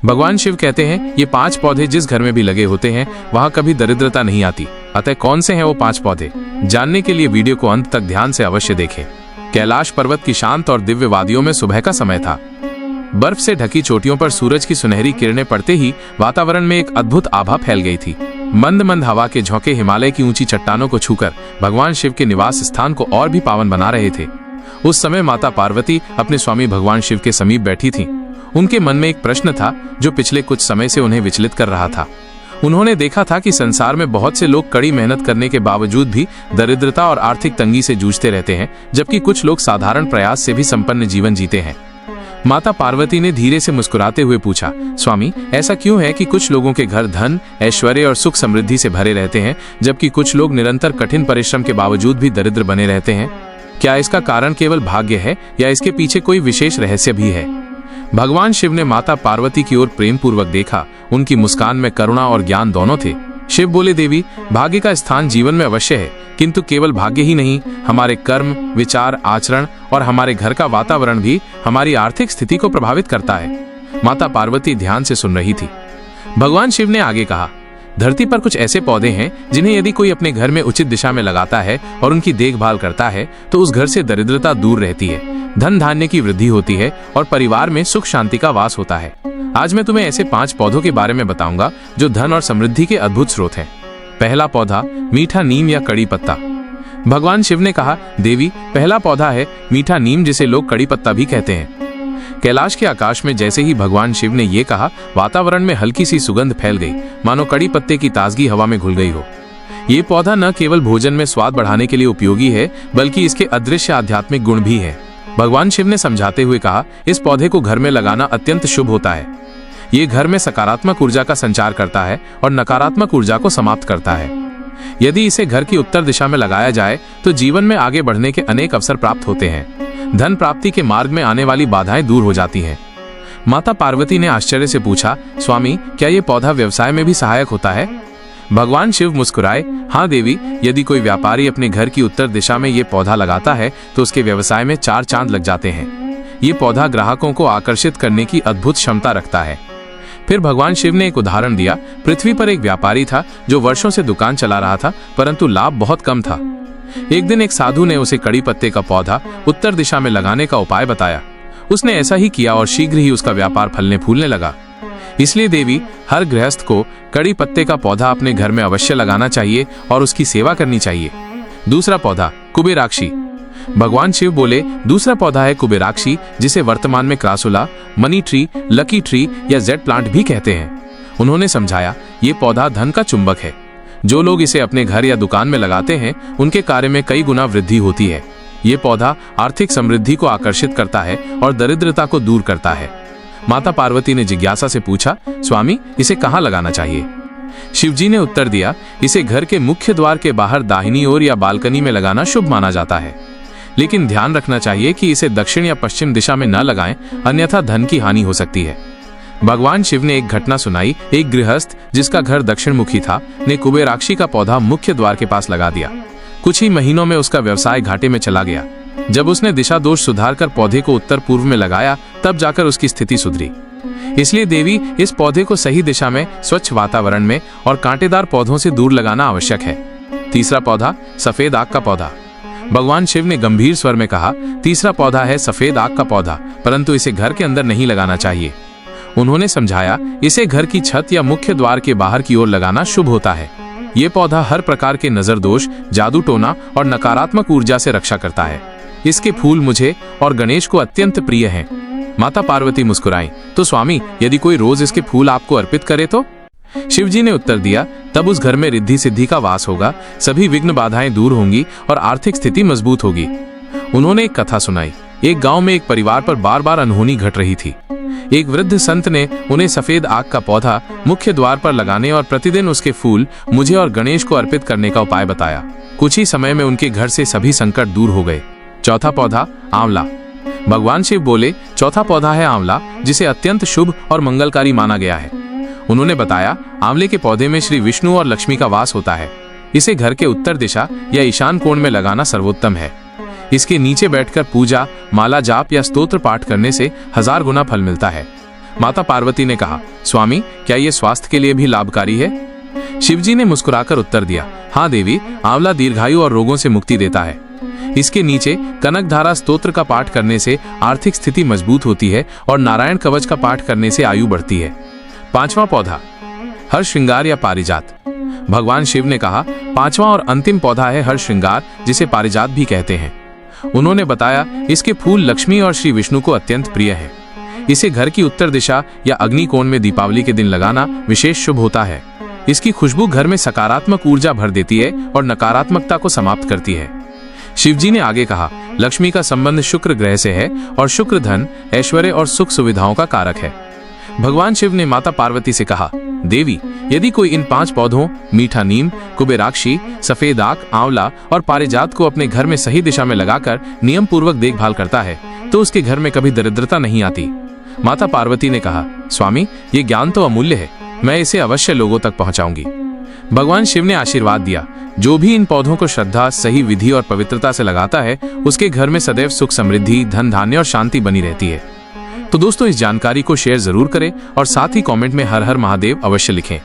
भगवान शिव कहते हैं ये 5 पौधे जिस घर में भी लगे होते हैं वहां कभी दरिद्रता नहीं आती। अतः कौन से हैं वो 5 पौधे, जानने के लिए वीडियो को अंत तक ध्यान से अवश्य देखें। कैलाश पर्वत की शांत और दिव्य वादियों में सुबह का समय था। बर्फ से ढकी चोटियों पर सूरज की सुनहरी किरणें पड़ते ही वातावरण में एक अद्भुत आभा फैल गई थी। मंद मंद हवा के झोंके हिमालय की ऊंची चट्टानों को छूकर भगवान शिव के निवास स्थान को और भी पावन बना रहे थे। उस समय माता पार्वती अपने स्वामी भगवान शिव के समीप बैठी थीं। उनके मन में एक प्रश्न था जो पिछले कुछ समय से उन्हें विचलित कर रहा था। उन्होंने देखा था कि संसार में बहुत से लोग कड़ी मेहनत करने के बावजूद भी दरिद्रता और आर्थिक तंगी से जूझते रहते हैं, जबकि कुछ लोग साधारण प्रयास से भी संपन्न जीवन जीते हैं। माता पार्वती ने धीरे से मुस्कुराते हुए पूछा, स्वामी, ऐसा क्यों है कि कुछ लोगों के घर धन, ऐश्वर्य और सुख समृद्धि से भरे रहते हैं, जबकि कुछ लोग निरंतर कठिन परिश्रम के बावजूद भी दरिद्र बने रहते हैं? क्या इसका कारण केवल भाग्य है या इसके पीछे कोई विशेष रहस्य भी है? भगवान शिव ने माता पार्वती की ओर प्रेम पूर्वक देखा। उनकी मुस्कान में करुणा और ज्ञान दोनों थे। शिव बोले, देवी, भाग्य का स्थान जीवन में अवश्य है, किंतु केवल भाग्य ही नहीं, हमारे कर्म, विचार, आचरण और हमारे घर का वातावरण भी हमारी आर्थिक स्थिति को प्रभावित करता है। माता पार्वती ध्यान से सुन रही थी। भगवान शिव ने आगे कहा, धरती पर कुछ ऐसे पौधे हैं जिन्हें यदि कोई अपने घर में उचित दिशा में लगाता है और उनकी देखभाल करता है तो उस घर से दरिद्रता दूर रहती है, धन धान्य की वृद्धि होती है और परिवार में सुख शांति का वास होता है। आज मैं तुम्हें ऐसे 5 पौधों के बारे में बताऊंगा जो धन और समृद्धि के अद्भुत स्रोत हैं। पहला पौधा, मीठा नीम या कड़ी पत्ता। भगवान शिव ने कहा, देवी, पहला पौधा है मीठा नीम, जिसे लोग कड़ी पत्ता भी कहते हैं। कैलाश के आकाश में जैसे ही भगवान शिव ने ये कहा, वातावरण में हल्की सी सुगंध फैल गई, मानो कड़ी पत्ते की ताजगी हवा में घुल गई हो। ये पौधा न केवल भोजन में स्वाद बढ़ाने के लिए उपयोगी है, बल्कि इसके अदृश्य आध्यात्मिक गुण भी है। भगवान शिव ने समझाते हुए कहा, इस पौधे को घर में लगाना अत्यंत शुभ होता है। ये घर में सकारात्मक ऊर्जा का संचार करता है और नकारात्मक ऊर्जा को समाप्त करता है। यदि इसे घर की उत्तर दिशा में लगाया जाए तो जीवन में आगे बढ़ने के अनेक अवसर प्राप्त होते हैं। धन प्राप्ति के मार्ग में आने वाली बाधाएं दूर हो जाती हैं। माता पार्वती ने आश्चर्य से पूछा, स्वामी, क्या ये पौधा व्यवसाय में भी सहायक होता है? भगवान शिव मुस्कुराए, हाँ देवी, यदि कोई व्यापारी अपने घर की उत्तर दिशा में ये पौधा लगाता है तो उसके व्यवसाय में 4 चांद लग जाते हैं। ये पौधा ग्राहकों को आकर्षित करने की अद्भुत क्षमता रखता है। फिर भगवान शिव ने एक उदाहरण दिया। पृथ्वी पर एक व्यापारी था जो वर्षों से दुकान चला रहा था, परंतु लाभ बहुत कम था। एक दिन एक साधु ने उसे कड़ी पत्ते का पौधा उत्तर दिशा में लगाने का उपाय बताया। उसने ऐसा ही किया और शीघ्र ही उसका व्यापार फलने फूलने लगा। इसलिए देवी, हर गृहस्थ को कड़ी पत्ते का पौधा अपने घर में अवश्य लगाना चाहिए और उसकी सेवा करनी चाहिए। दूसरा पौधा, कुबेराक्षी। भगवान शिव बोले, दूसरा पौधा है कुबेराक्षी, जिसे वर्तमान में crassula, money tree, lucky tree या जेड प्लांट भी कहते हैं। उन्होंने समझाया, ये पौधा धन का चुंबक है। जो लोग इसे अपने घर या दुकान में लगाते हैं उनके कार्य में कई गुना वृद्धि होती है। ये पौधा आर्थिक समृद्धि को आकर्षित करता है और दरिद्रता को दूर करता है। माता पार्वती ने जिज्ञासा से पूछा, स्वामी, इसे कहाँ लगाना चाहिए? शिवजी ने उत्तर दिया, इसे घर के मुख्य द्वार के बाहर दाहिनी ओर या बालकनी में लगाना शुभ माना जाता है, लेकिन ध्यान रखना चाहिए कि इसे दक्षिण या पश्चिम दिशा में न लगाएं, अन्यथा धन की हानि हो सकती है। भगवान शिव ने एक घटना सुनाई। एक गृहस्थ जिसका घर दक्षिण मुखी था ने कुबेराक्षी का पौधा मुख्य द्वार के पास लगा दिया। कुछ ही महीनों में उसका व्यवसाय घाटे में चला गया। जब उसने दिशा दोष सुधार कर पौधे को उत्तर पूर्व में लगाया, तब जाकर उसकी स्थिति सुधरी। इसलिए देवी, इस पौधे को सही दिशा में, स्वच्छ वातावरण में और कांटेदार पौधों से दूर लगाना आवश्यक है। तीसरा पौधा, सफेद आग का पौधा। भगवान शिव ने गंभीर स्वर में कहा, तीसरा पौधा है सफेद आग का पौधा, परंतु इसे घर के अंदर नहीं लगाना चाहिए। उन्होंने समझाया, इसे घर की छत या मुख्य द्वार के बाहर की ओर लगाना शुभ होता है। ये पौधा हर प्रकार के नजर दोष, जादू टोना और नकारात्मक ऊर्जा से रक्षा करता है। इसके फूल मुझे और गणेश को अत्यंत प्रिय हैं। माता पार्वती मुस्कुराई, तो स्वामी, यदि कोई रोज इसके फूल आपको अर्पित करे तो? शिवजी ने उत्तर दिया, तब उस घर में रिद्धि सिद्धि का वास होगा, सभी विघ्न बाधाएं दूर होंगी और आर्थिक स्थिति मजबूत होगी। उन्होंने एक कथा सुनाई। एक गांव में एक परिवार पर बार बार अनहोनी घट रही थी। एक वृद्ध संत ने उन्हें सफेद आग का पौधा मुख्य द्वार पर लगाने और प्रतिदिन उसके फूल मुझे और गणेश को अर्पित करने का उपाय बताया। कुछ ही समय में उनके घर से सभी संकट दूर हो गए। चौथा पौधा, आंवला। भगवान शिव बोले, चौथा पौधा है आंवला, जिसे अत्यंत शुभ और मंगलकारी माना गया है। उन्होंने बताया, आंवले के पौधे में श्री विष्णु और लक्ष्मी का वास होता है। इसे घर के उत्तर दिशा या ईशान कोण में लगाना सर्वोत्तम है। इसके नीचे बैठकर पूजा, माला जाप या स्तोत्र पाठ करने से 1000 गुना फल मिलता है। माता पार्वती ने कहा, स्वामी, क्या ये स्वास्थ्य के लिए भी लाभकारी है? शिवजी ने मुस्कुराकर उत्तर दिया, हाँ देवी, आंवला दीर्घायु और रोगों से मुक्ति देता है। इसके नीचे कनकधारा स्तोत्र का पाठ करने से आर्थिक स्थिति मजबूत होती है और नारायण कवच का पाठ करने से आयु बढ़ती है। 5वां पौधा, हर श्रृंगार या पारिजात। भगवान शिव ने कहा, 5वां और अंतिम पौधा है हर श्रृंगार, जिसे पारिजात भी कहते हैं। उन्होंने बताया, इसके फूल लक्ष्मी और श्री विष्णु को अत्यंत प्रिय है। इसे घर की उत्तर दिशा या अग्निकोण में दीपावली के दिन लगाना विशेष शुभ होता है। इसकी खुशबू घर में सकारात्मक ऊर्जा भर देती है और नकारात्मकता को समाप्त करती है। शिवजी ने आगे कहा, लक्ष्मी का संबंध शुक्र ग्रह से है और शुक्र धन, ऐश्वर्य और सुख सुविधाओं का कारक है। भगवान शिव ने माता पार्वती से कहा, देवी, यदि कोई इन 5 पौधों मीठा नीम, कुबेराक्षी, सफेद आक, आंवला और पारिजात को अपने घर में सही दिशा में लगाकर नियम पूर्वक देखभाल करता है तो उसके घर में कभी दरिद्रता नहीं आती। माता पार्वती ने कहा, स्वामी, ये ज्ञान तो अमूल्य है, मैं इसे अवश्य लोगों तक पहुंचाऊंगी। भगवान शिव ने आशीर्वाद दिया, जो भी इन पौधों को श्रद्धा, सही विधि और पवित्रता से लगाता है उसके घर में सदैव सुख, समृद्धि, धन धान्य और शांति बनी रहती है। तो दोस्तों, इस जानकारी को शेयर जरूर करें और साथ ही कमेंट में हर हर महादेव अवश्य लिखें।